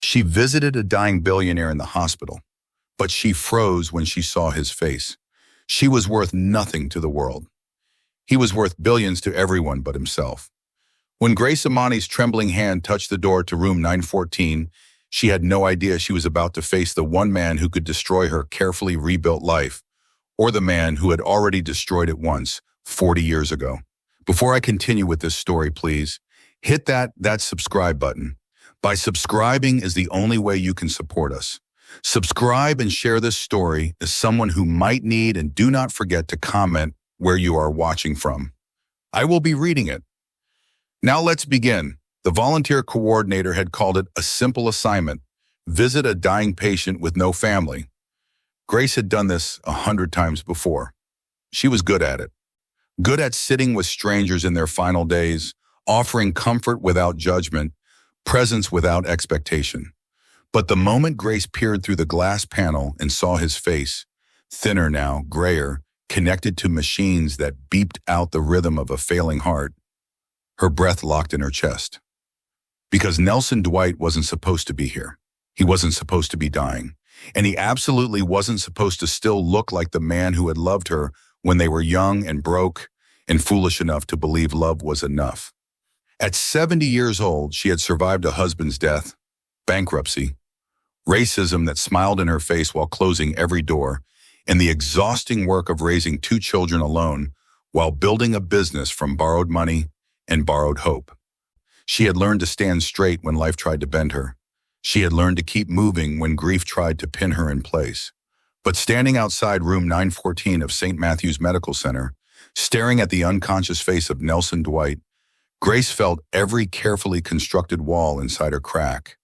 She visited a dying billionaire in the hospital, but she froze when she saw his face. She was worth nothing to the world. He was worth billions to everyone but himself. When Grace Imani's trembling hand touched the door to room 914, she had no idea she was about to face the one man who could destroy her carefully rebuilt life, or the man who had already destroyed it once, 40 years ago. Before I continue with this story, please, hit that subscribe button. By subscribing is the only way you can support us. Subscribe and share this story as someone who might need, and do not forget to comment where you are watching from. I will be reading it. Now let's begin. The volunteer coordinator had called it a simple assignment: visit a dying patient with no family. Grace had done this 100 times before. She was good at it. Good at sitting with strangers in their final days, offering comfort without judgment, presence without expectation. But the moment Grace peered through the glass panel and saw his face, thinner now, grayer, connected to machines that beeped out the rhythm of a failing heart, her breath locked in her chest. Because Nelson Dwight wasn't supposed to be here. He wasn't supposed to be dying. And he absolutely wasn't supposed to still look like the man who had loved her when they were young and broke and foolish enough to believe love was enough. At 70 years old, she had survived a husband's death, bankruptcy, racism that smiled in her face while closing every door, and the exhausting work of raising 2 children alone while building a business from borrowed money and borrowed hope. She had learned to stand straight when life tried to bend her. She had learned to keep moving when grief tried to pin her in place. But standing outside room 914 of St. Matthew's Medical Center, staring at the unconscious face of Nelson Dwight, Grace felt every carefully constructed wall inside her crack.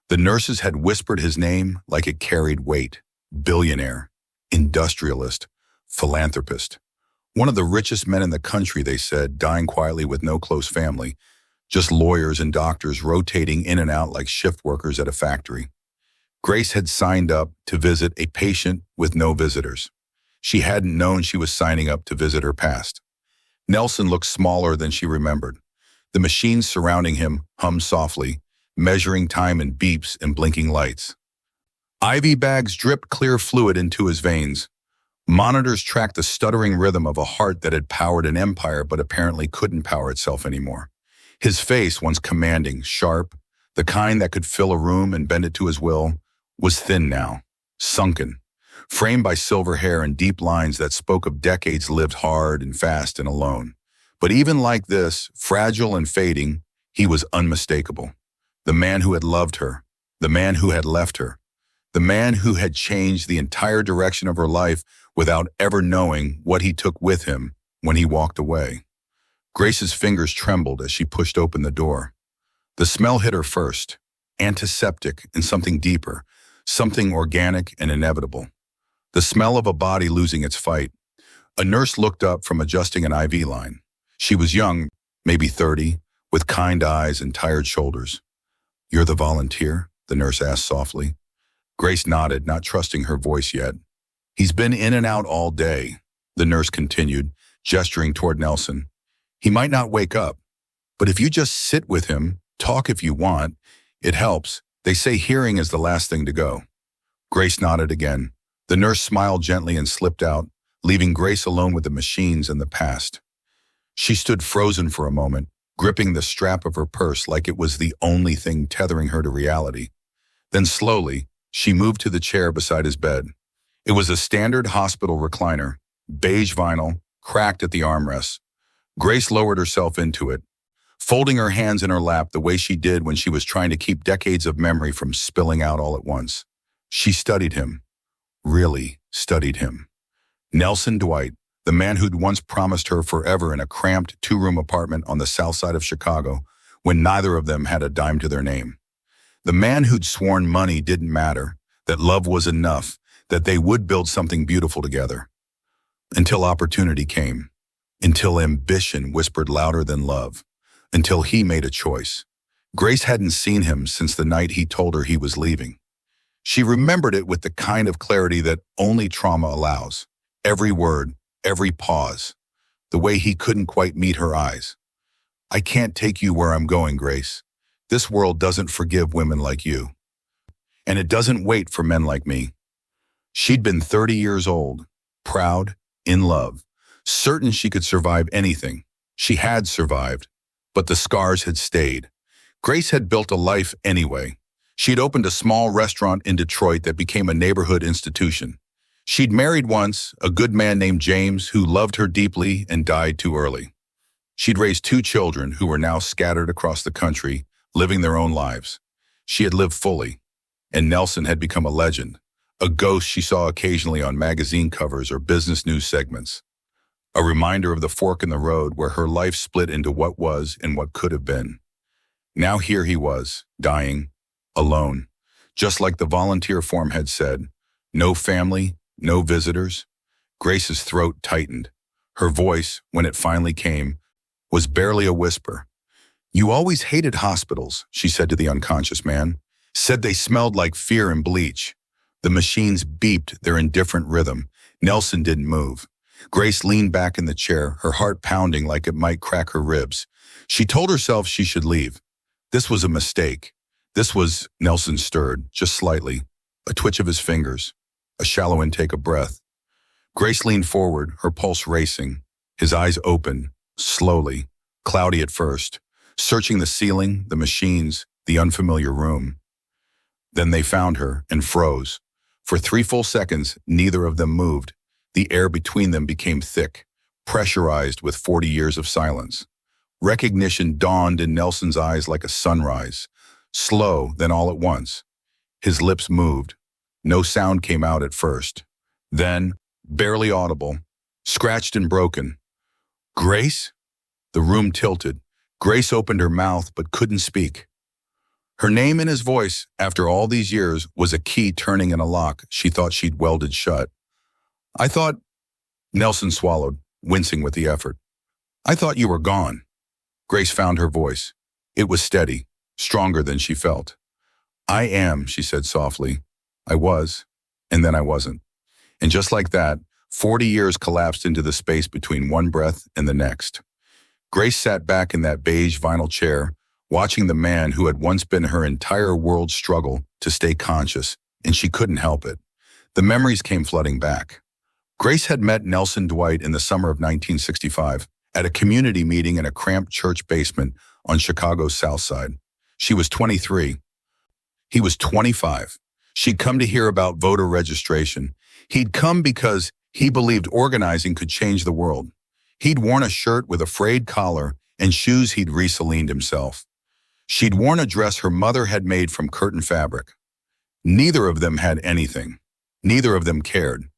The nurses had whispered his name like it carried weight: billionaire, industrialist, philanthropist. One of the richest men in the country, they said, dying quietly with no close family, just lawyers and doctors rotating in and out like shift workers at a factory. Grace had signed up to visit a patient with no visitors. She hadn't known she was signing up to visit her past. Nelson looked smaller than she remembered. The machines surrounding him hummed softly, measuring time in beeps and blinking lights. IV bags dripped clear fluid into his veins. Monitors tracked the stuttering rhythm of a heart that had powered an empire but apparently couldn't power itself anymore. His face, once commanding, sharp, the kind that could fill a room and bend it to his will, was thin now, sunken, framed by silver hair and deep lines that spoke of decades lived hard and fast and alone. But even like this, fragile and fading, he was unmistakable. The man who had loved her, the man who had left her, the man who had changed the entire direction of her life without ever knowing what he took with him when he walked away. Grace's fingers trembled as she pushed open the door. The smell hit her first, antiseptic and something deeper, something organic and inevitable. The smell of a body losing its fight. A nurse looked up from adjusting an IV line. She was young, maybe 30, with kind eyes and tired shoulders. "You're the volunteer?" the nurse asked softly. Grace nodded, not trusting her voice yet. "He's been in and out all day," the nurse continued, gesturing toward Nelson. "He might not wake up, but if you just sit with him, talk if you want, it helps. They say hearing is the last thing to go." Grace nodded again. The nurse smiled gently and slipped out, leaving Grace alone with the machines and the past. She stood frozen for a moment, gripping the strap of her purse like it was the only thing tethering her to reality. Then slowly, she moved to the chair beside his bed. It was a standard hospital recliner, beige vinyl, cracked at the armrests. Grace lowered herself into it, folding her hands in her lap the way she did when she was trying to keep decades of memory from spilling out all at once. She studied him, really studied him. Nelson Dwight, the man who'd once promised her forever in a cramped 2-room apartment on the south side of Chicago when neither of them had a dime to their name. The man who'd sworn money didn't matter, that love was enough, that they would build something beautiful together. Until opportunity came. Until ambition whispered louder than love. Until he made a choice. Grace hadn't seen him since the night he told her he was leaving. She remembered it with the kind of clarity that only trauma allows. Every word, every pause. The way he couldn't quite meet her eyes. "I can't take you where I'm going, Grace. This world doesn't forgive women like you." and it doesn't wait for men like me. She'd been 30 years old, proud, in love, certain she could survive anything. She had survived, but the scars had stayed. Grace had built a life anyway. She'd opened a small restaurant in Detroit that became a neighborhood institution. She'd married once, a good man named James who loved her deeply and died too early. She'd raised 2 children who were now scattered across the country, living their own lives. She had lived fully, and Nelson had become a legend, a ghost she saw occasionally on magazine covers or business news segments. A reminder of the fork in the road where her life split into what was and what could have been. Now here he was, dying, alone, just like the volunteer form had said. No family, no visitors. Grace's throat tightened. Her voice, when it finally came, was barely a whisper. "You always hated hospitals," she said to the unconscious man. "Said they smelled like fear and bleach." The machines beeped their indifferent rhythm. Nelson didn't move. Grace leaned back in the chair, her heart pounding like it might crack her ribs. She told herself she should leave. This was a mistake. Nelson stirred, just slightly, a twitch of his fingers, a shallow intake of breath. Grace leaned forward, her pulse racing. His eyes opened, slowly, cloudy at first, searching the ceiling, the machines, the unfamiliar room. Then they found her and froze. For 3 full seconds, neither of them moved. The air between them became thick, pressurized with 40 years of silence. Recognition dawned in Nelson's eyes like a sunrise, slow, then all at once. His lips moved. No sound came out at first. Then, barely audible, scratched and broken. "Grace?" The room tilted. Grace opened her mouth but couldn't speak. Her name in his voice, after all these years, was a key turning in a lock she thought she'd welded shut. "I thought," Nelson swallowed, wincing with the effort. "I thought you were gone." Grace found her voice. It was steady, stronger than she felt. "I am," she said softly. "I was, and then I wasn't." And just like that, 40 years collapsed into the space between one breath and the next. Grace sat back in that beige vinyl chair, watching the man who had once been her entire world struggle to stay conscious, and she couldn't help it. The memories came flooding back. Grace had met Nelson Dwight in the summer of 1965 at a community meeting in a cramped church basement on Chicago's South Side. She was 23. He was 25. She'd come to hear about voter registration. He'd come because he believed organizing could change the world. He'd worn a shirt with a frayed collar and shoes he'd reselined himself. She'd worn a dress her mother had made from curtain fabric. Neither of them had anything. Neither of them cared.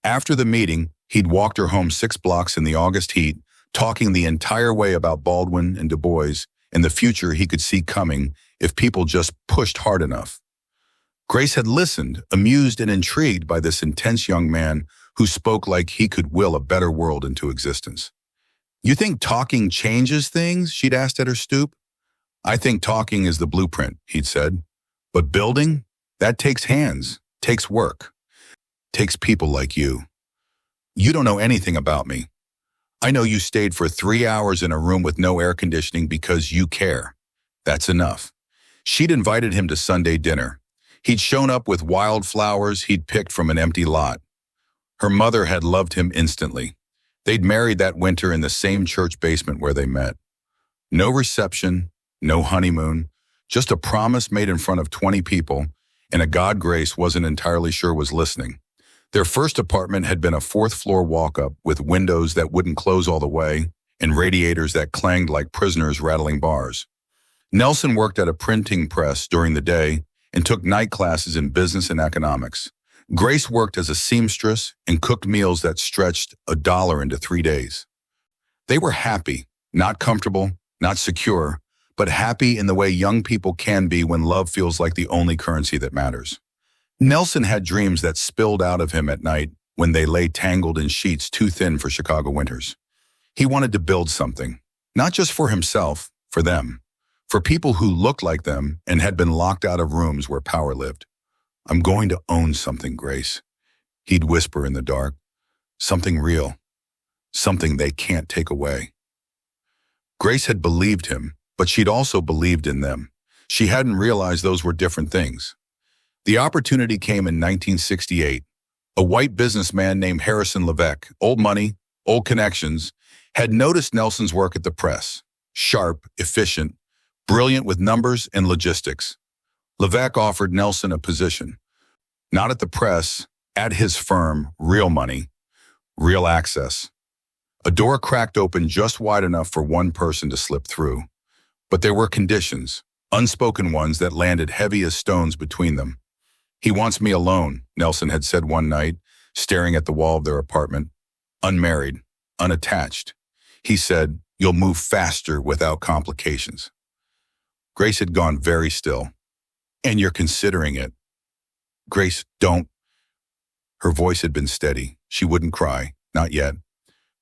After the meeting, he'd walked her home 6 blocks in the August heat, talking the entire way about Baldwin and Du Bois and the future he could see coming if people just pushed hard enough. Grace had listened, amused and intrigued by this intense young man who spoke like he could will a better world into existence. "You think talking changes things?" she'd asked at her stoop. "I think talking is the blueprint," he'd said. "But building? That takes hands, takes work, takes people like you. You don't know anything about me. I know you stayed for 3 hours in a room with no air conditioning because you care. That's enough." She'd invited him to Sunday dinner. He'd shown up with wildflowers he'd picked from an empty lot. Her mother had loved him instantly. They'd married that winter in the same church basement where they met. No reception, no honeymoon, just a promise made in front of 20 people, and a God Grace wasn't entirely sure was listening. Their first apartment had been a 4th-floor walk-up with windows that wouldn't close all the way and radiators that clanged like prisoners rattling bars. Nelson worked at a printing press during the day and took night classes in business and economics. Grace worked as a seamstress and cooked meals that stretched $1 into 3 days. They were happy, not comfortable, not secure, but happy in the way young people can be when love feels like the only currency that matters. Nelson had dreams that spilled out of him at night when they lay tangled in sheets too thin for Chicago winters. He wanted to build something, not just for himself, for them, for people who looked like them and had been locked out of rooms where power lived. "I'm going to own something, Grace," he'd whisper in the dark. "Something real, something they can't take away." Grace had believed him, but she'd also believed in them. She hadn't realized those were different things. The opportunity came in 1968. A white businessman named Harrison Levesque, old money, old connections, had noticed Nelson's work at the press. Sharp, efficient, brilliant with numbers and logistics. Levesque offered Nelson a position. Not at the press, at his firm, Real Money, Real Access. A door cracked open just wide enough for one person to slip through. But there were conditions, unspoken ones that landed heavy as stones between them. "He wants me alone," Nelson had said one night, staring at the wall of their apartment. Unmarried, unattached. He said, "You'll move faster without complications." Grace had gone very still. "And you're considering it." "Grace, don't." Her voice had been steady. She wouldn't cry, not yet.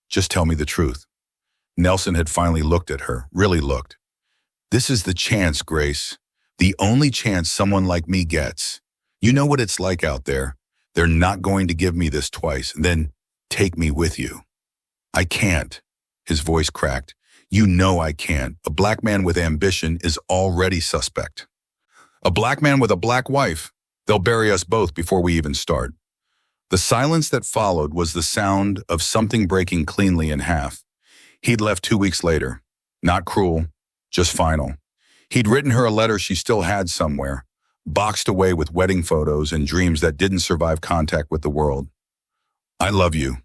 "Just tell me the truth." Nelson had finally looked at her, really looked. "This is the chance, Grace. The only chance someone like me gets. You know what it's like out there. They're not going to give me this twice, and then take me with you." "I can't." His voice cracked. "You know I can't. A black man with ambition is already suspect. A black man with a black wife. They'll bury us both before we even start." The silence that followed was the sound of something breaking cleanly in half. He'd left 2 weeks later. Not cruel, just final. He'd written her a letter she still had somewhere, boxed away with wedding photos and dreams that didn't survive contact with the world. "I love you.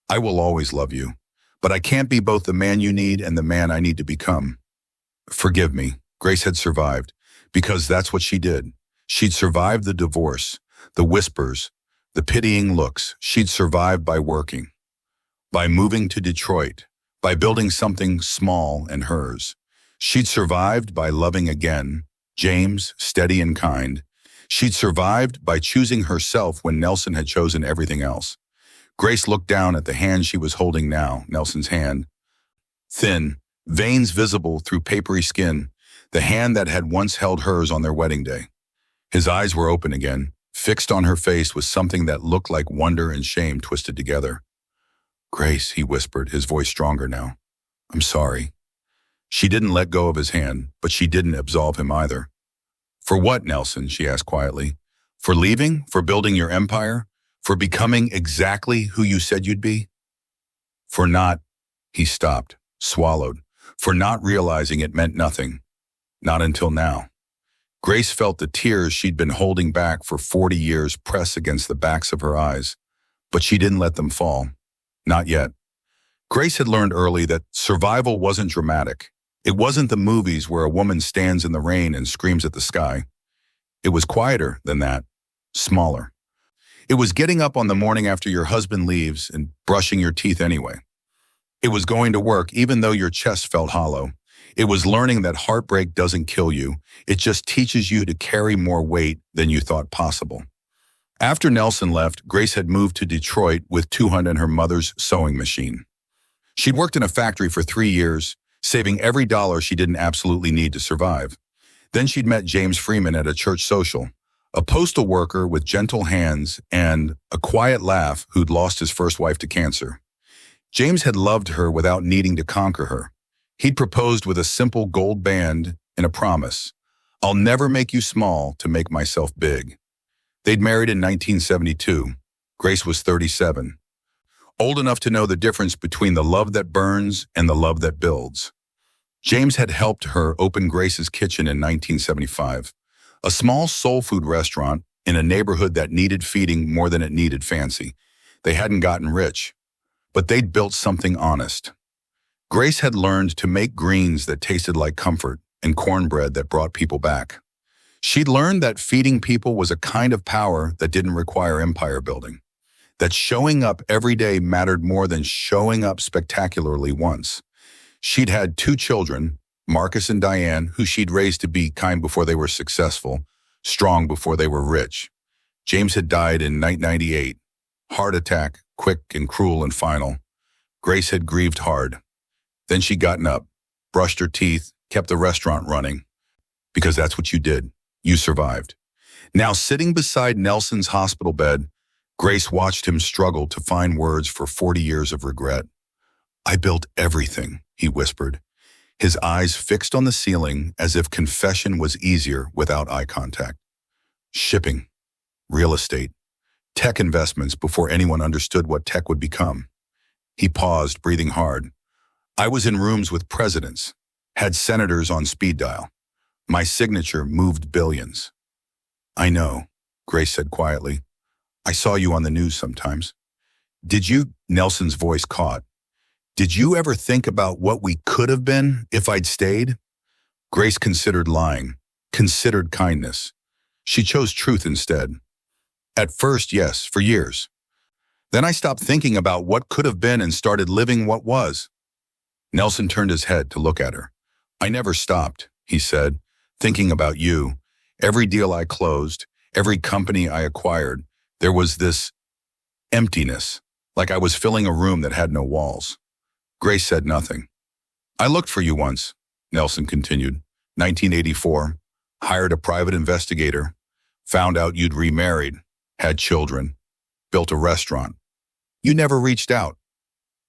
I will always love you. But I can't be both the man you need and the man I need to become. Forgive me." Grace had survived, because that's what she did. She'd survived the divorce, the whispers, the pitying looks. She'd survived by working, by moving to Detroit, by building something small and hers. She'd survived by loving again, James, steady and kind. She'd survived by choosing herself when Nelson had chosen everything else. Grace looked down at the hand she was holding now, Nelson's hand. Thin, veins visible through papery skin, the hand that had once held hers on their wedding day. His eyes were open again, fixed on her face with something that looked like wonder and shame twisted together. "Grace," he whispered, his voice stronger now. "I'm sorry." She didn't let go of his hand, but she didn't absolve him either. "For what, Nelson?" she asked quietly. "For leaving? For building your empire? For becoming exactly who you said you'd be?" "For not," he stopped, swallowed, "for not realizing it meant nothing. Not until now." Grace felt the tears she'd been holding back for 40 years press against the backs of her eyes, but she didn't let them fall. Not yet. Grace had learned early that survival wasn't dramatic. It wasn't the movies where a woman stands in the rain and screams at the sky. It was quieter than that, smaller. It was getting up on the morning after your husband leaves and brushing your teeth anyway. It was going to work even though your chest felt hollow. It was learning that heartbreak doesn't kill you. It just teaches you to carry more weight than you thought possible. After Nelson left, Grace had moved to Detroit with $200 and her mother's sewing machine. She'd worked in a factory for 3 years, saving every dollar she didn't absolutely need to survive. Then she'd met James Freeman at a church social, a postal worker with gentle hands and a quiet laugh who'd lost his first wife to cancer. James had loved her without needing to conquer her. He'd proposed with a simple gold band and a promise: "I'll never make you small to make myself big." They'd married in 1972. Grace was 37. Old enough to know the difference between the love that burns and the love that builds. James had helped her open Grace's Kitchen in 1975, a small soul food restaurant in a neighborhood that needed feeding more than it needed fancy. They hadn't gotten rich, but they'd built something honest. Grace had learned to make greens that tasted like comfort and cornbread that brought people back. She'd learned that feeding people was a kind of power that didn't require empire building, that showing up every day mattered more than showing up spectacularly once. She'd had 2 children, Marcus and Diane, who she'd raised to be kind before they were successful, strong before they were rich. James had died in 1998. Heart attack, quick and cruel and final. Grace had grieved hard. Then she'd gotten up, brushed her teeth, kept the restaurant running. Because that's what you did. You survived. Now, sitting beside Nelson's hospital bed, Grace watched him struggle to find words for 40 years of regret. "I built everything," he whispered, his eyes fixed on the ceiling as if confession was easier without eye contact. "Shipping," real estate, tech investments before anyone understood what tech would become. He paused, breathing hard. I was in rooms with presidents, had senators on speed dial. My signature moved billions. I know, Grace said quietly. I saw you on the news sometimes. Did you? Nelson's voice caught. Did you ever think about what we could have been if I'd stayed? Grace considered lying, considered kindness. She chose truth instead. At first, yes, for years. Then I stopped thinking about what could have been and started living what was. Nelson turned his head to look at her. I never stopped, he said, thinking about you. Every deal I closed, every company I acquired, there was this emptiness, like I was filling a room that had no walls. Grace said nothing. I looked for you once, Nelson continued. 1984, hired a private investigator, found out you'd remarried, had children, built a restaurant. You never reached out.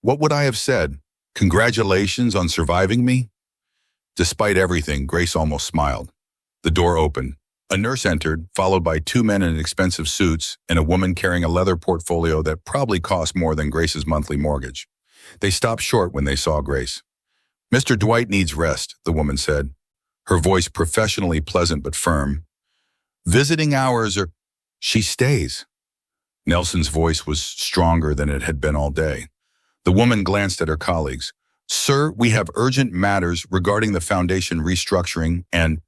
What would I have said? Congratulations on surviving me? Despite everything, Grace almost smiled. The door opened. A nurse entered, followed by two men in expensive suits and a woman carrying a leather portfolio that probably cost more than Grace's monthly mortgage. They stopped short when they saw Grace. Mr. Dwight needs rest, the woman said, her voice professionally pleasant but firm. Visiting hours are... She stays. Nelson's voice was stronger than it had been all day. The woman glanced at her colleagues. Sir, we have urgent matters regarding the foundation restructuring and...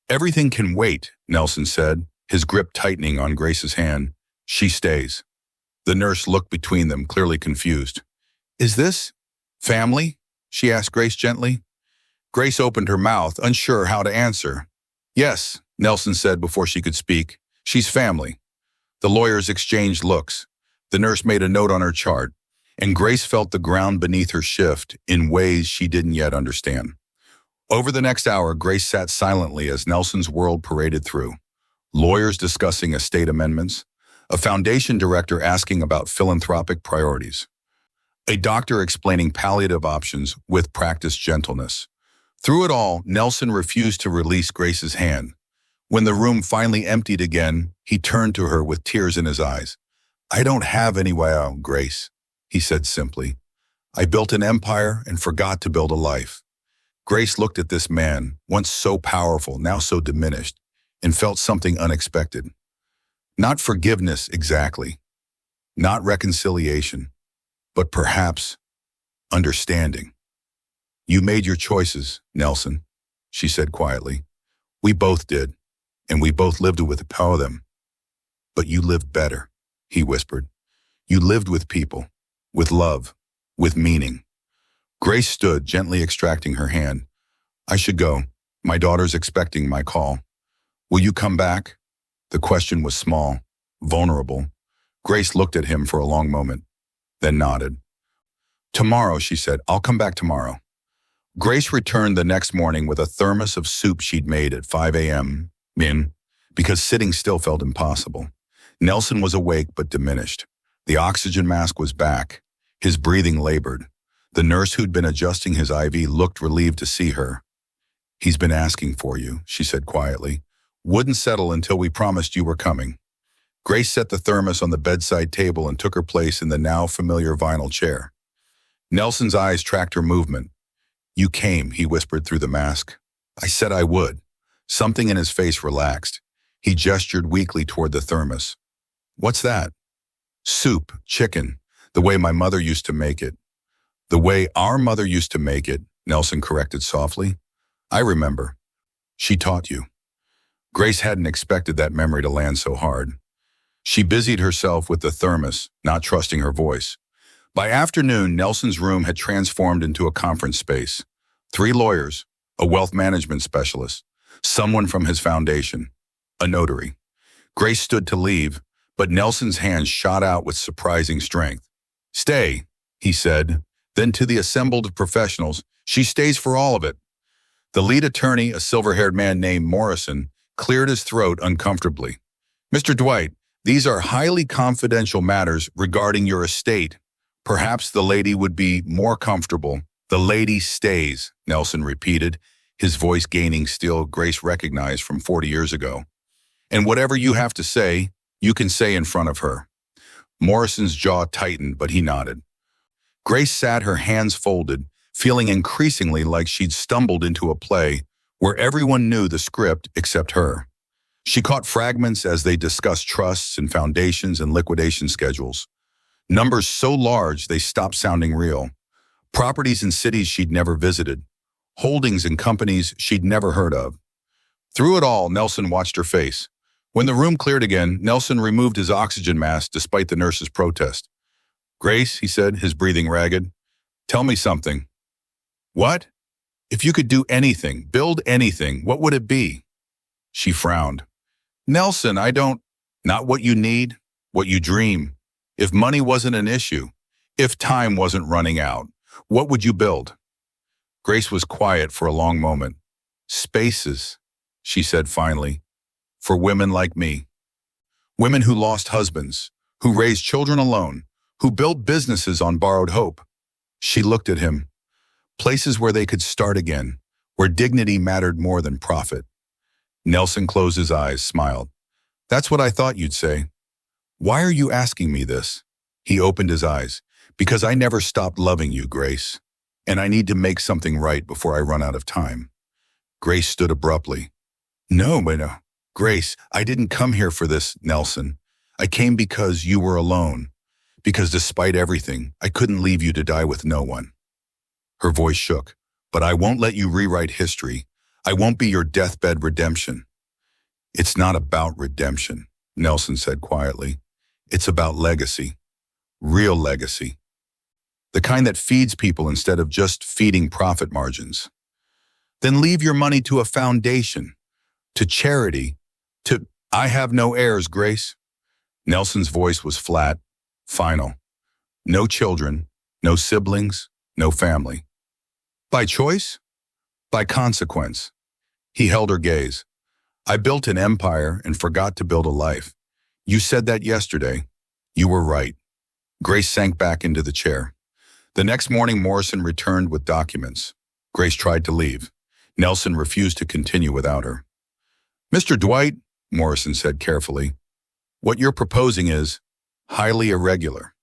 Everything can wait, Nelson said, his grip tightening on Grace's hand. She stays. The nurse looked between them, clearly confused. Is this family? She asked Grace gently. Grace opened her mouth, unsure how to answer. Yes, Nelson said before she could speak. She's family. The lawyers exchanged looks. The nurse made a note on her chart, and Grace felt the ground beneath her shift in ways she didn't yet understand. Over the next hour, Grace sat silently as Nelson's world paraded through. Lawyers discussing estate amendments, a foundation director asking about philanthropic priorities, a doctor explaining palliative options with practiced gentleness. Through it all, Nelson refused to release Grace's hand. When the room finally emptied again, he turned to her with tears in his eyes. I don't have any way out, Grace, he said simply. I built an empire and forgot to build a life. Grace looked at this man, once so powerful, now so diminished, and felt something unexpected. Not forgiveness exactly, not reconciliation, but perhaps understanding. You made your choices, Nelson, she said quietly. We both did, and we both lived with them. But you lived better, he whispered. You lived with people, with love, with meaning. Grace stood, gently extracting her hand. I should go. My daughter's expecting my call. Will you come back? The question was small, vulnerable. Grace looked at him for a long moment, then nodded. Tomorrow, she said. I'll come back tomorrow. Grace returned the next morning with a thermos of soup she'd made at 5 a.m. because sitting still felt impossible. Nelson was awake but diminished. The oxygen mask was back. His breathing labored. The nurse who'd been adjusting his IV looked relieved to see her. He's been asking for you, she said quietly. Wouldn't settle until we promised you were coming. Grace set the thermos on the bedside table and took her place in the now familiar vinyl chair. Nelson's eyes tracked her movement. You came, he whispered through the mask. I said I would. Something in his face relaxed. He gestured weakly toward the thermos. What's that? Soup, chicken, the way my mother used to make it. The way our mother used to make it, Nelson corrected softly. I remember. She taught you. Grace hadn't expected that memory to land so hard. She busied herself with the thermos, not trusting her voice. By afternoon, Nelson's room had transformed into a conference space. 3 lawyers, a wealth management specialist, someone from his foundation, a notary. Grace stood to leave, but Nelson's hand shot out with surprising strength. Stay, he said. Then to the assembled professionals, she stays for all of it. The lead attorney, a silver-haired man named Morrison, cleared his throat uncomfortably. Mr. Dwight, these are highly confidential matters regarding your estate. Perhaps the lady would be more comfortable. The lady stays, Nelson repeated, his voice gaining steel Grace recognized from 40 years ago. And whatever you have to say, You can say in front of her. Morrison's jaw tightened, but he nodded. Grace sat, her hands folded, feeling increasingly like she'd stumbled into a play where everyone knew the script except her. She caught fragments as they discussed trusts and foundations and liquidation schedules. Numbers so large they stopped sounding real. Properties in cities she'd never visited. Holdings in companies she'd never heard of. Through it all, Nelson watched her face. When the room cleared again, Nelson removed his oxygen mask despite the nurse's protest. "Grace," he said, his breathing ragged, "tell me something." "What? If you could do anything, build anything, what would it be?" She frowned. "Nelson, not what you need, what you dream. If money wasn't an issue, if time wasn't running out, what would you build?" Grace was quiet for a long moment. "Spaces," she said finally, "for women like me. Women who lost husbands, who raised children alone, who built businesses on borrowed hope." She looked at him. Places where they could start again, where dignity mattered more than profit. Nelson closed his eyes, smiled. "That's what I thought you'd say." "Why are you asking me this?" He opened his eyes. "Because I never stopped loving you, Grace. And I need to make something right before I run out of time." Grace stood abruptly. No, Grace, I didn't come here for this, Nelson. I came because you were alone. Because despite everything, I couldn't leave you to die with no one." Her voice shook. "But I won't let you rewrite history. I won't be your deathbed redemption." "It's not about redemption," Nelson said quietly. "It's about legacy. Real legacy. The kind that feeds people instead of just feeding profit margins. Then leave your money to a foundation, to charity, to—" "I have no heirs, Grace." Nelson's voice was flat, final. "No children, no siblings, no family. By choice? By consequence." He held her gaze. "I built an empire and forgot to build a life. You said that yesterday. You were right." Grace sank back into the chair. The next morning, Morrison returned with documents. Grace tried to leave. Nelson refused to continue without her. "Mr. Dwight," Morrison said carefully, "what you're proposing is highly irregular."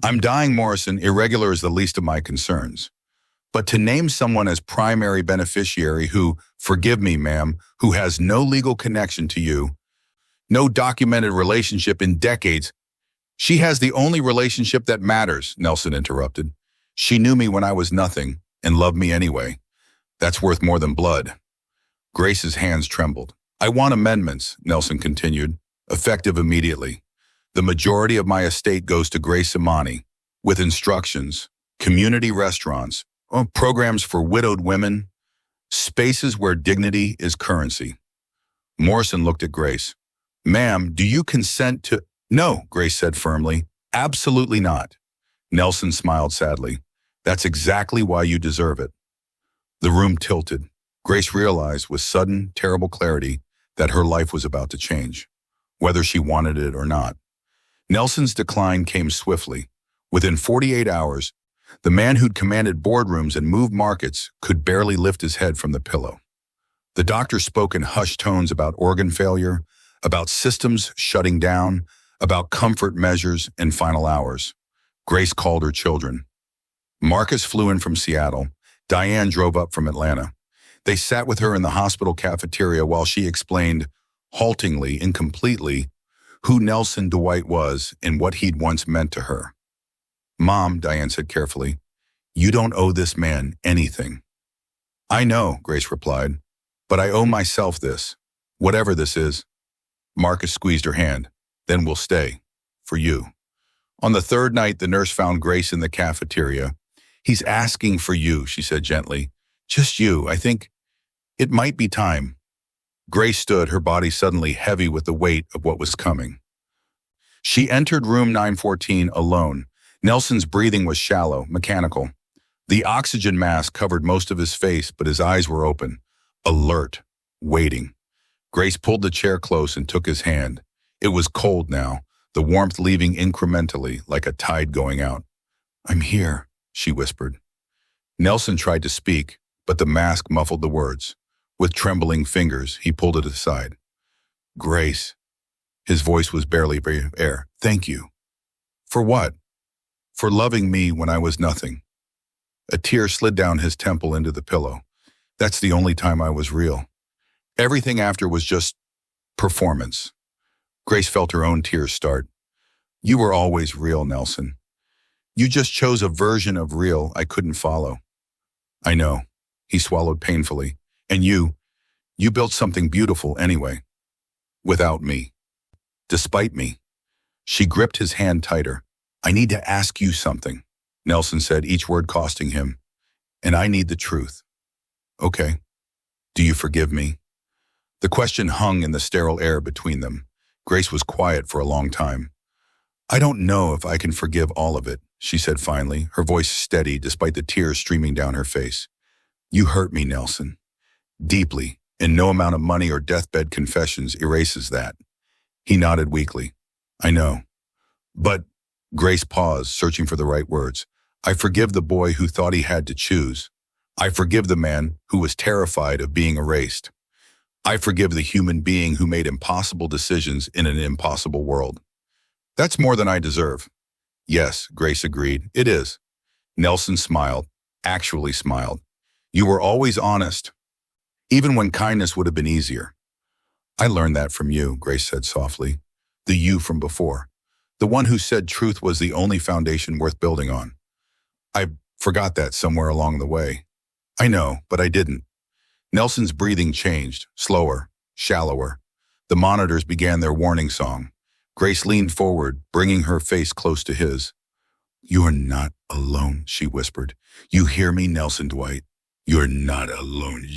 "I'm dying, Morrison. Irregular is the least of my concerns. But to name someone as primary beneficiary who, forgive me, ma'am, who has no legal connection to you, no documented relationship in decades—" "She has the only relationship that matters," Nelson interrupted. "She knew me when I was nothing and loved me anyway. That's worth more than blood." Grace's hands trembled. "I want amendments," Nelson continued, "effective immediately. The majority of my estate goes to Grace Imani, with instructions, community restaurants, programs for widowed women, spaces where dignity is currency." Morrison looked at Grace. "Ma'am, do you consent to—" "No," Grace said firmly. "Absolutely not." Nelson smiled sadly. "That's exactly why you deserve it." The room tilted. Grace realized with sudden, terrible clarity that her life was about to change, whether she wanted it or not. Nelson's decline came swiftly. Within 48 hours, the man who'd commanded boardrooms and moved markets could barely lift his head from the pillow. The doctor spoke in hushed tones about organ failure, about systems shutting down, about comfort measures and final hours. Grace called her children. Marcus flew in from Seattle. Diane drove up from Atlanta. They sat with her in the hospital cafeteria while she explained, haltingly, incompletely, who Nelson Dwight was and what he'd once meant to her. "Mom," Diane said carefully, "you don't owe this man anything." "I know," Grace replied, "but I owe myself this, whatever this is." Marcus squeezed her hand. "Then we'll stay. For you." On the third night, the nurse found Grace in the cafeteria. "He's asking for you," she said gently. "Just you. I think it might be time." Grace stood, her body suddenly heavy with the weight of what was coming. She entered room 914 alone. Nelson's breathing was shallow, mechanical. The oxygen mask covered most of his face, but his eyes were open, alert, waiting. Grace pulled the chair close and took his hand. It was cold now, the warmth leaving incrementally like a tide going out. "I'm here," she whispered. Nelson tried to speak, but the mask muffled the words. With trembling fingers, he pulled it aside. "Grace, His voice was barely air. Thank you. For what? For loving me when I was nothing. A tear slid down his temple into the pillow. That's the only time I was real. Everything after was just performance. Grace felt her own tears start. You were always real, Nelson. You just chose a version of real I couldn't follow. I know. He swallowed painfully. And you built something beautiful anyway. Without me. Despite me. She gripped his hand tighter. I need to ask you something, Nelson said, each word costing him. And I need the truth. Okay. Do you forgive me? The question hung in the sterile air between them. Grace was quiet for a long time. I don't know if I can forgive all of it, she said finally, her voice steady despite the tears streaming down her face. You hurt me, Nelson. Deeply, and no amount of money or deathbed confessions erases that. He nodded weakly. I know. But, Grace paused, searching for the right words. I forgive the boy who thought he had to choose. I forgive the man who was terrified of being erased. I forgive the human being who made impossible decisions in an impossible world. That's more than I deserve. Yes, Grace agreed. It is. Nelson smiled, actually smiled. You were always honest, even when kindness would have been easier. I learned that from you, Grace said softly. The you from before. The one who said truth was the only foundation worth building on. I forgot that somewhere along the way. I know, but I didn't. Nelson's breathing changed, slower, shallower. The monitors began their warning song. Grace leaned forward, bringing her face close to his. You are not alone, she whispered. You hear me, Nelson Dwight? You're not alone.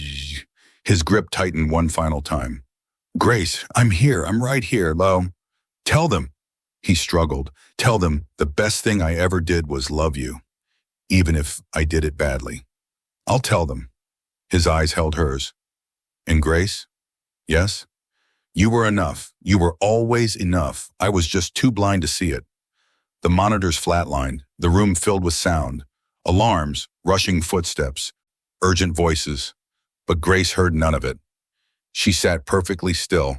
His grip tightened one final time. Grace, I'm here. I'm right here, Lo. Tell them. He struggled. Tell them the best thing I ever did was love you, even if I did it badly. I'll tell them. His eyes held hers. And Grace? Yes? You were enough. You were always enough. I was just too blind to see it. The monitors flatlined, the room filled with sound, alarms, rushing footsteps, urgent voices. But Grace heard none of it. She sat perfectly still,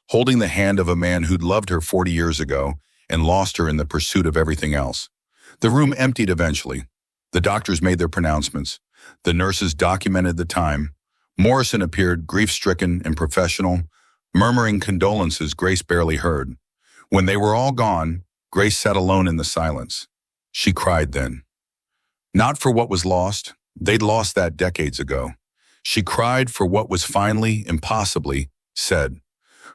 holding the hand of a man who'd loved her 40 years ago and lost her in the pursuit of everything else. The room emptied eventually. The doctors made their pronouncements. The nurses documented the time. Morrison appeared, grief-stricken and professional, murmuring condolences Grace barely heard. When they were all gone, Grace sat alone in the silence. She cried then. Not for what was lost. They'd lost that decades ago. She cried for what was finally, impossibly, said.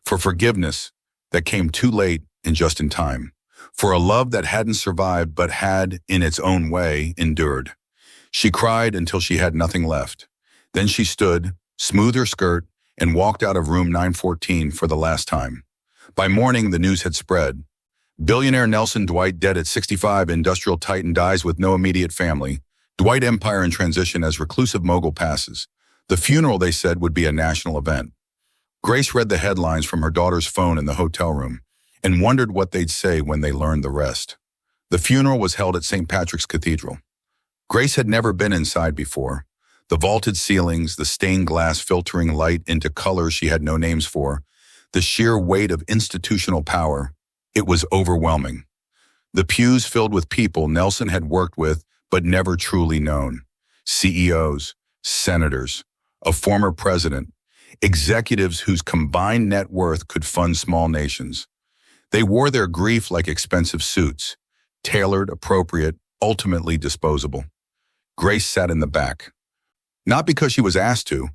For forgiveness that came too late and just in time. For a love that hadn't survived but had, in its own way, endured. She cried until she had nothing left. Then she stood, smoothed her skirt, and walked out of room 914 for the last time. By morning, the news had spread. Billionaire Nelson Dwight dead at 65, industrial titan dies with no immediate family. Dwight empire in transition as reclusive mogul passes. The funeral, they said, would be a national event. Grace read the headlines from her daughter's phone in the hotel room and wondered what they'd say when they learned the rest. The funeral was held at St. Patrick's Cathedral. Grace had never been inside before. The vaulted ceilings, the stained glass filtering light into colors she had no names for, the sheer weight of institutional power, it was overwhelming. The pews filled with people Nelson had worked with but never truly known. CEOs, senators, a former president, executives whose combined net worth could fund small nations. They wore their grief like expensive suits, tailored, appropriate, ultimately disposable. Grace sat in the back. Not because she was asked to,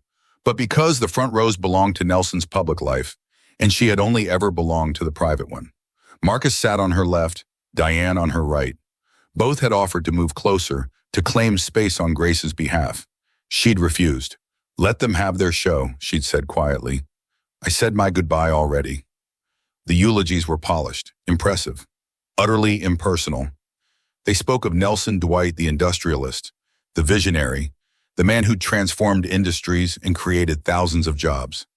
but because the front rows belonged to Nelson's public life, and she had only ever belonged to the private one. Marcus sat on her left, Diane on her right. Both had offered to move closer, to claim space on Grace's behalf. She'd refused. Let them have their show, she'd said quietly. I said my goodbye already. The eulogies were polished, impressive, utterly impersonal. They spoke of Nelson Dwight, the industrialist, the visionary, the man who'd transformed industries and created thousands of jobs.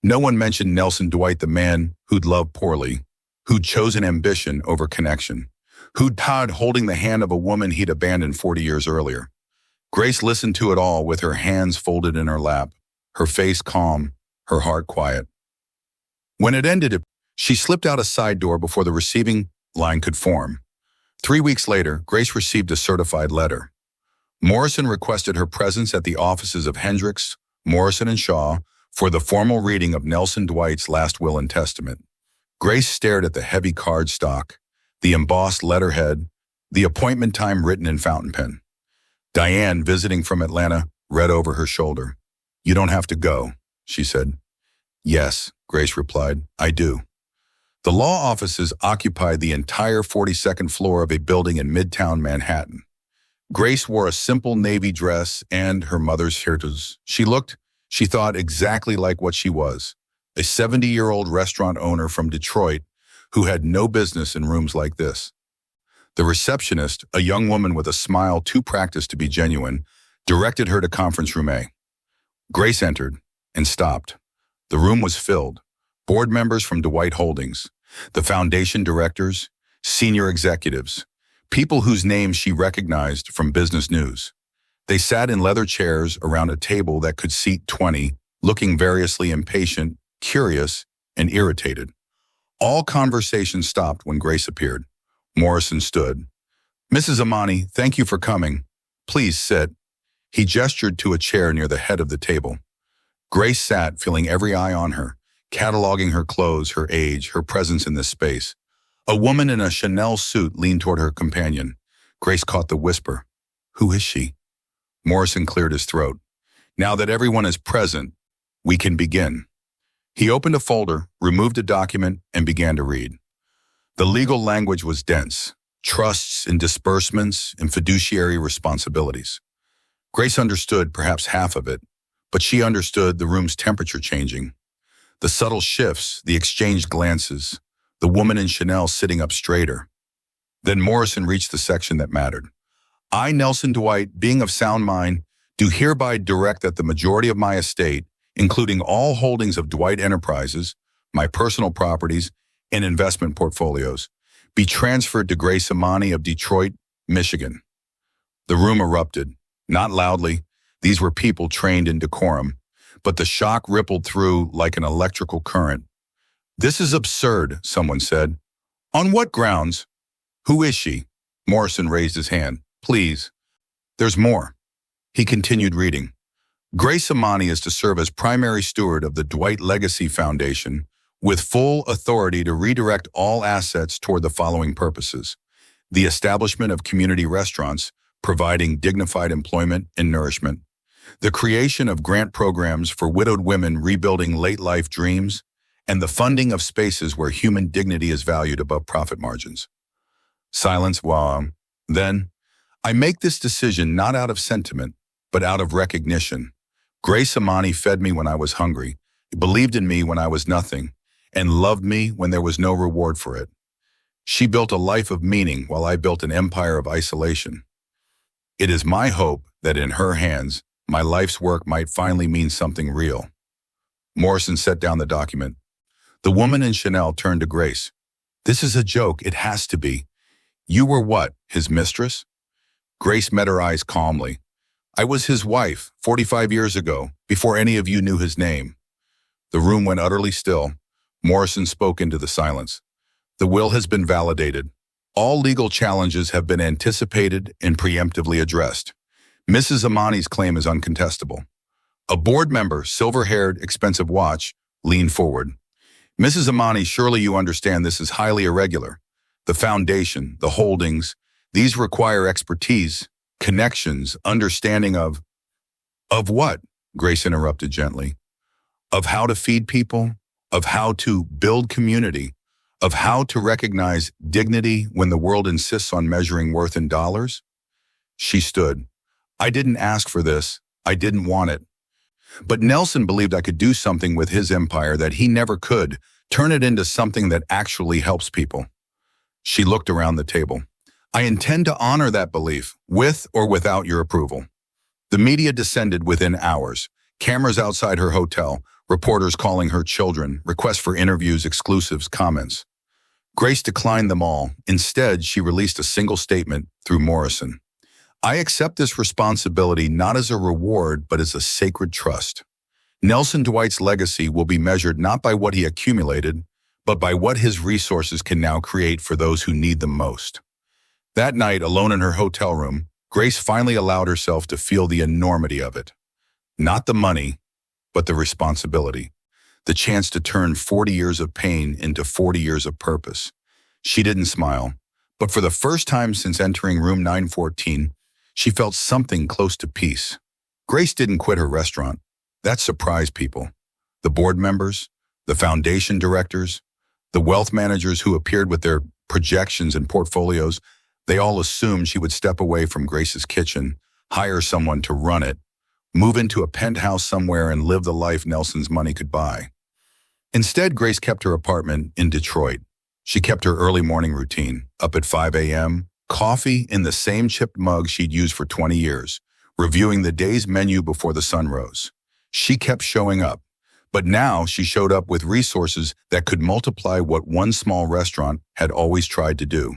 No one mentioned Nelson Dwight, the man who'd loved poorly, who'd chosen ambition over connection, who'd died holding the hand of a woman he'd abandoned 40 years earlier. Grace listened to it all with her hands folded in her lap, her face calm, her heart quiet. When it ended, She slipped out a side door before the receiving line could form. 3 weeks later, Grace received a certified letter. Morrison requested her presence at the offices of Hendricks, Morrison & Shaw for the formal reading of Nelson Dwight's last will and testament. Grace stared at the heavy cardstock, the embossed letterhead, the appointment time written in fountain pen. Diane, visiting from Atlanta, read over her shoulder. "You don't have to go," she said. "Yes," Grace replied, "I do." The law offices occupied the entire 42nd floor of a building in Midtown Manhattan. Grace wore a simple navy dress and her mother's hairdos. She thought exactly like what she was, a 70-year-old restaurant owner from Detroit who had no business in rooms like this. The receptionist, a young woman with a smile too practiced to be genuine, directed her to conference room A. Grace entered and stopped. The room was filled. Board members from Dwight Holdings, the foundation directors, senior executives, people whose names she recognized from business news. They sat in leather chairs around a table that could seat 20, looking variously impatient, curious, and irritated. All conversation stopped when Grace appeared. Morrison stood. "Mrs. Imani, thank you for coming. Please sit." He gestured to a chair near the head of the table. Grace sat, feeling every eye on her, cataloging her clothes, her age, her presence in this space. A woman in a Chanel suit leaned toward her companion. Grace caught the whisper. "Who is she?" Morrison cleared his throat. "Now that everyone is present, we can begin." He opened a folder, removed a document, and began to read. The legal language was dense. Trusts and disbursements and fiduciary responsibilities. Grace understood perhaps half of it, but she understood the room's temperature changing. The subtle shifts, the exchanged glances, the woman in Chanel sitting up straighter. Then Morrison reached the section that mattered. "I, Nelson Dwight, being of sound mind, do hereby direct that the majority of my estate, including all holdings of Dwight Enterprises, my personal properties, and investment portfolios, be transferred to Grace Imani of Detroit, Michigan." The room erupted. Not loudly. These were people trained in decorum, but the shock rippled through like an electrical current. "This is absurd," someone said. "On what grounds?" "Who is she?" Morrison raised his hand. "Please." "There's more." He continued reading. "Grace Imani is to serve as primary steward of the Dwight Legacy Foundation with full authority to redirect all assets toward the following purposes: the establishment of community restaurants, providing dignified employment and nourishment; the creation of grant programs for widowed women rebuilding late life dreams; and the funding of spaces where human dignity is valued above profit margins. Silence. Then, "I make this decision not out of sentiment, but out of recognition. Grace Imani fed me when I was hungry, believed in me when I was nothing, and loved me when there was no reward for it. She built a life of meaning while I built an empire of isolation. It is my hope that in her hands, my life's work might finally mean something real." Morrison set down the document. The woman in Chanel turned to Grace. "This is a joke. It has to be. You were what, his mistress?" Grace met her eyes calmly. "I was his wife 45 years ago, before any of you knew his name." The room went utterly still. Morrison spoke into the silence. "The will has been validated. All legal challenges have been anticipated and preemptively addressed. Mrs. Imani's claim is uncontestable." A board member, silver-haired, expensive watch, leaned forward. "Mrs. Imani, surely you understand this is highly irregular. The foundation, the holdings, these require expertise, connections, understanding of..." "Of what?" Grace interrupted gently. "Of how to feed people, of how to build community, of how to recognize dignity when the world insists on measuring worth in dollars." She stood. "I didn't ask for this. I didn't want it. But Nelson believed I could do something with his empire that he never could, turn it into something that actually helps people." She looked around the table. "I intend to honor that belief, with or without your approval." The media descended within hours. Cameras outside her hotel, reporters calling her children, requests for interviews, exclusives, comments. Grace declined them all. Instead, she released a single statement through Morrison. "I accept this responsibility not as a reward, but as a sacred trust. Nelson Dwight's legacy will be measured not by what he accumulated, but by what his resources can now create for those who need them most. That night, alone in her hotel room, Grace finally allowed herself to feel the enormity of it. Not the money, but the responsibility. The chance to turn 40 years of pain into 40 years of purpose. She didn't smile, but for the first time since entering room 914, she felt something close to peace. Grace didn't quit her restaurant. That surprised people. The board members, the foundation directors, the wealth managers who appeared with their projections and portfolios, they all assumed she would step away from Grace's kitchen, hire someone to run it, move into a penthouse somewhere and live the life Nelson's money could buy. Instead, Grace kept her apartment in Detroit. She kept her early morning routine, up at 5 a.m., coffee in the same chipped mug she'd used for 20 years, reviewing the day's menu before the sun rose. She kept showing up, but now she showed up with resources that could multiply what one small restaurant had always tried to do.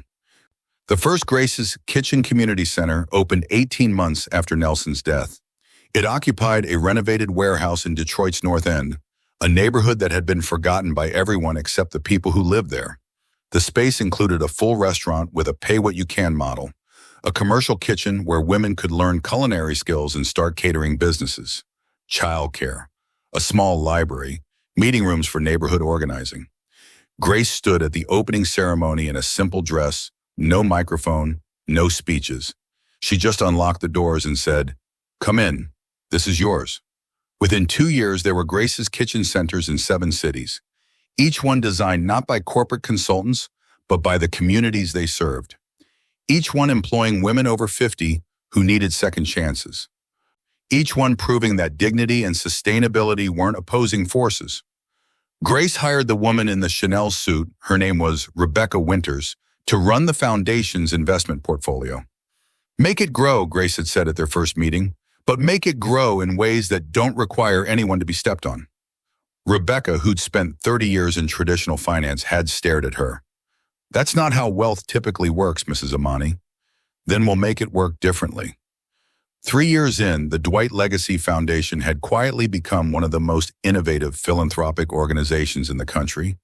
The first Grace's Kitchen Community Center opened 18 months after Nelson's death. It occupied a renovated warehouse in Detroit's North End, a neighborhood that had been forgotten by everyone except the people who lived there. The space included a full restaurant with a pay-what-you-can model, a commercial kitchen where women could learn culinary skills and start catering businesses, childcare, a small library, meeting rooms for neighborhood organizing. Grace stood at the opening ceremony in a simple dress, no microphone, no speeches. She just unlocked the doors and said, "Come in, this is yours." Within 2 years, there were Grace's kitchen centers in 7 cities, each one designed not by corporate consultants, but by the communities they served. Each one employing women over 50 who needed second chances. Each one proving that dignity and sustainability weren't opposing forces. Grace hired the woman in the Chanel suit, her name was Rebecca Winters, to run the foundation's investment portfolio. "Make it grow," Grace had said at their first meeting, "but make it grow in ways that don't require anyone to be stepped on." Rebecca, who'd spent 30 years in traditional finance, had stared at her. "That's not how wealth typically works, Mrs. Imani." "Then we'll make it work differently." 3 years in, the Dwight Legacy Foundation had quietly become one of the most innovative philanthropic organizations in the country,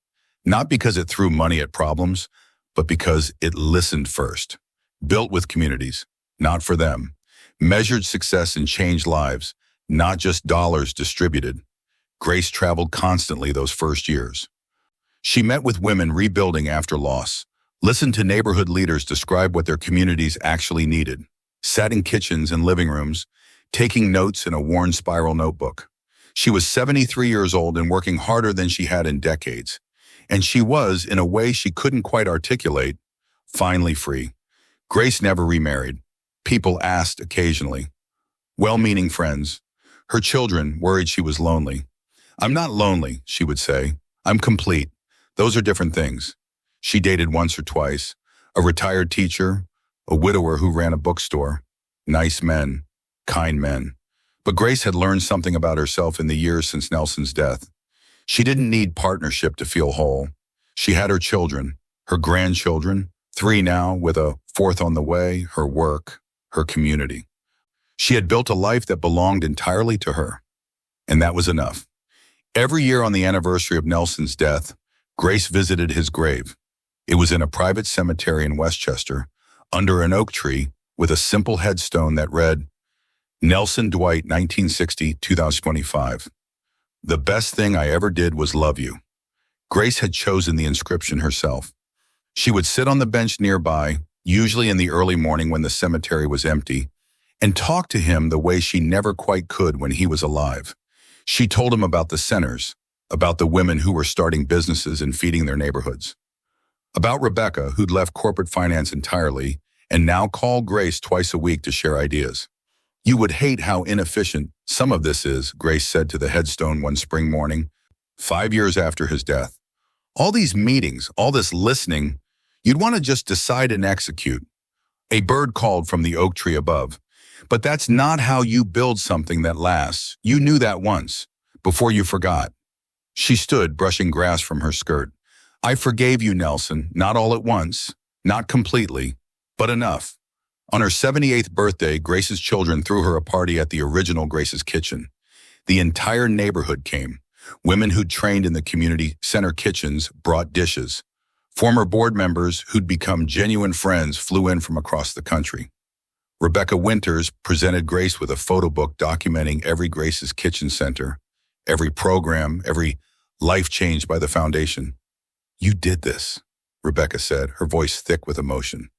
not because it threw money at problems, but because it listened first, built with communities, not for them, measured success and changed lives, not just dollars distributed. Grace traveled constantly those first years. She met with women rebuilding after loss, listened to neighborhood leaders describe what their communities actually needed, sat in kitchens and living rooms, taking notes in a worn spiral notebook. She was 73 years old and working harder than she had in decades. And she was, in a way she couldn't quite articulate, finally free. Grace never remarried. People asked occasionally. Well-meaning friends. Her children worried she was lonely. "I'm not lonely," she would say. "I'm complete. Those are different things." She dated once or twice, a retired teacher, a widower who ran a bookstore. Nice men, kind men. But Grace had learned something about herself in the years since Nelson's death. She didn't need partnership to feel whole. She had her children, her grandchildren, 3 now with a 4th on the way, her work, her community. She had built a life that belonged entirely to her, and that was enough. Every year on the anniversary of Nelson's death, Grace visited his grave. It was in a private cemetery in Westchester, under an oak tree with a simple headstone that read, "Nelson Dwight, 1960-2025. The best thing I ever did was love you." Grace had chosen the inscription herself. She would sit on the bench nearby, usually in the early morning when the cemetery was empty, and talk to him the way she never quite could when he was alive. She told him about the centers, about the women who were starting businesses and feeding their neighborhoods, about Rebecca, who'd left corporate finance entirely and now called Grace twice a week to share ideas. "You would hate how inefficient some of this is," Grace said to the headstone one spring morning, 5 years after his death. "All these meetings, all this listening, you'd want to just decide and execute." A bird called from the oak tree above. "But that's not how you build something that lasts. You knew that once, before you forgot." She stood, brushing grass from her skirt. "I forgave you, Nelson, not all at once, not completely, but enough." On her 78th birthday, Grace's children threw her a party at the original Grace's Kitchen. The entire neighborhood came. Women who'd trained in the community center kitchens brought dishes. Former board members who'd become genuine friends flew in from across the country. Rebecca Winters presented Grace with a photo book documenting every Grace's Kitchen Center, every program, every life changed by the foundation. "You did this," Rebecca said, her voice thick with emotion.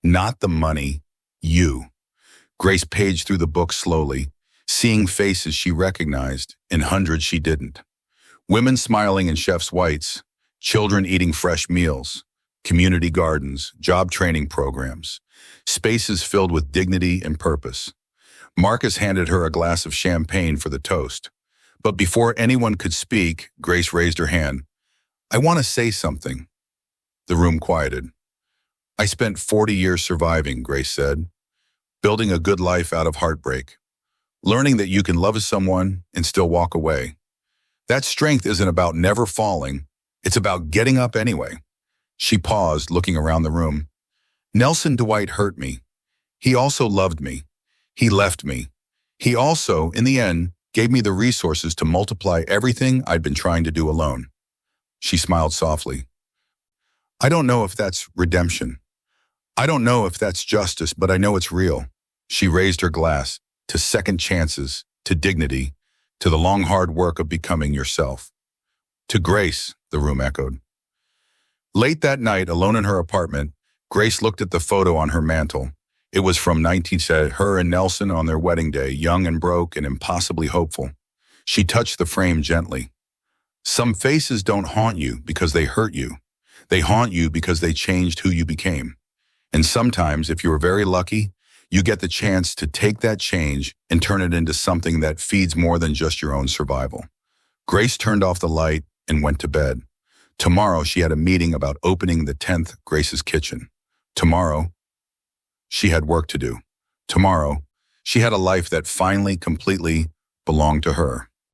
"Not the money, you." Grace paged through the book slowly, seeing faces she recognized and hundreds she didn't. Women smiling in chef's whites, children eating fresh meals, community gardens, job training programs, spaces filled with dignity and purpose. Marcus handed her a glass of champagne for the toast. But before anyone could speak, Grace raised her hand. "I want to say something." The room quieted. "I spent 40 years surviving," Grace said, "building a good life out of heartbreak, learning that you can love someone and still walk away. That strength isn't about never falling, it's about getting up anyway." She paused, looking around the room. "Nelson Dwight hurt me. He also loved me. He left me. He also, in the end, gave me the resources to multiply everything I'd been trying to do alone." She smiled softly. "I don't know if that's redemption. I don't know if that's justice, but I know it's real." She raised her glass to second chances, to dignity, to the long hard work of becoming yourself. "To Grace," the room echoed. Late that night, alone in her apartment, Grace looked at the photo on her mantle. It was from 1970, her and Nelson on their wedding day, young and broke and impossibly hopeful. She touched the frame gently. "Some faces don't haunt you because they hurt you. They haunt you because they changed who you became. And sometimes, if you're very lucky, you get the chance to take that change and turn it into something that feeds more than just your own survival." Grace turned off the light and went to bed. Tomorrow, she had a meeting about opening the 10th Grace's Kitchen. Tomorrow, she had work to do. Tomorrow, she had a life that finally, completely belonged to her.